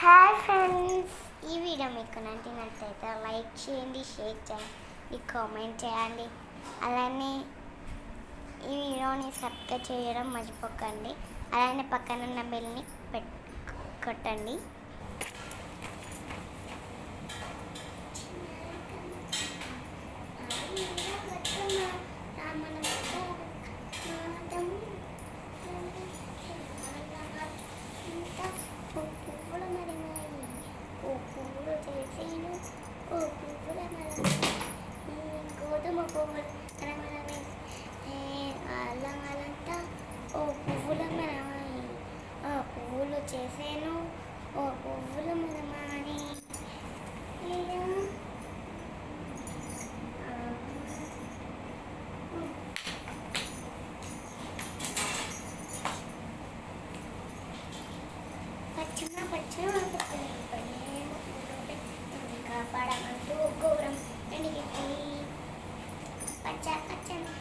Hi friends, ఈ video మీకు నచ్చినట్లయితే లైక్ చేయండి, షేర్ చేయండి, కామెంట్ చేయండి. అలానే ఈ వీడియోని సబ్స్క్రైబ్ చేయడం మర్చిపోకండి. అలానే పక్కన ఉన్న బెల్ని కొట్టండి. గోధుమ పువ్వులు అల్లంతా ఓ పువ్వుల మనమాయి, ఆ పువ్వులు చేసాను ఓ పువ్వుల మనమాని. పచ్చన పచ్చన కాపాడమంటూ ఘోరం ఎడిగితే పచ్చ పచ్చని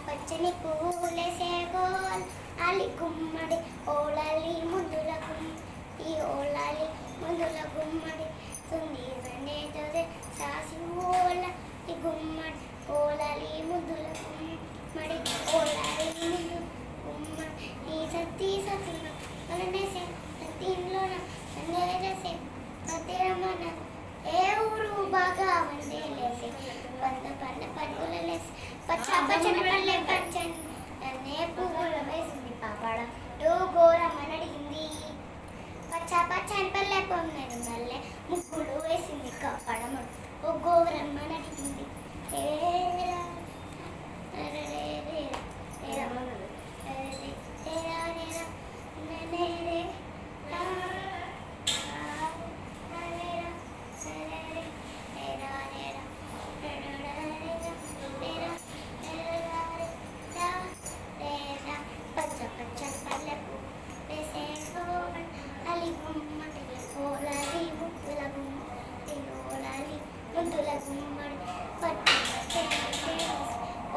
పచ్చని పువ్వులేసే గోల్ అలి గుమ్మడి ఓలాలి ముందుల ఈ ఓలాలి ముందుల గుమ్మడి తుంది రెండే సాసి ఓల ఈ గుమ్మడి ఓలాలి ముందుల గుమ్మడి ఓలాలి ముందు గుమ్మడి ఈ సత్తి సత్తున వలనేసే సత్తిలోన సన్నేరేసే సత్తిరమణ ఏ ఊరు బాగా వందేలేసే వంద పల్లె పరుగులేసే పచ్చ పచ్చని పల్లె పచ్చని నన్నే పువ్వులు వేసింది పాపడ ఘోరమని అడిగింది. పచ్చ పచ్చని పల్లె పొన్నది మల్లె ముగ్గులు వేసింది కాపాడమ ఓ ఘోరమని అడిగింది.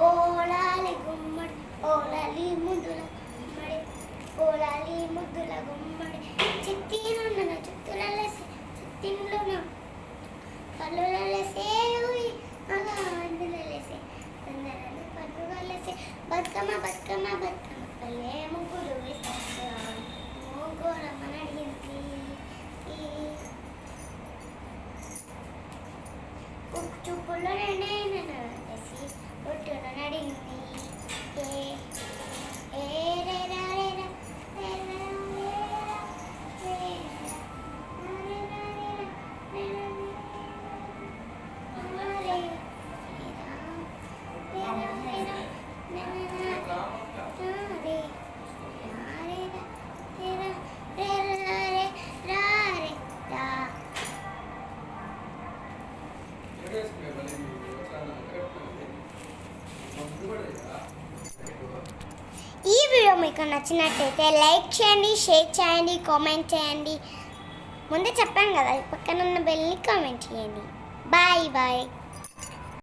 ఓలాలి గుమ్మడి ఓలాలి ముద్దుల గుమ్మడి ఓలాలి ముద్దుల గుమ్మడి చిత్తినున్న చిత్తులలేసే చిత్తిన్లోన పళ్ళులలేసే మగా అందులలేసే అందరూ పట్టుగలేసే బతుకమ్మ బతుకమ్మ బతుకమ్మ పల్లె ముగ్గులు వేసేసారు ఘోరమని అడిగింది. చూపుల్లో నేను వేసి ఒట్టున అడిగింది. ఈ వీడియో మీకు నచ్చినట్టయితే లైక్ చేయండి, షేర్ చేయండి, కామెంట్ చేయండి. ముందే చెప్పాను కదా, పక్కన ఉన్న బెల్ని కామెంట్ చేయండి. Bye bye.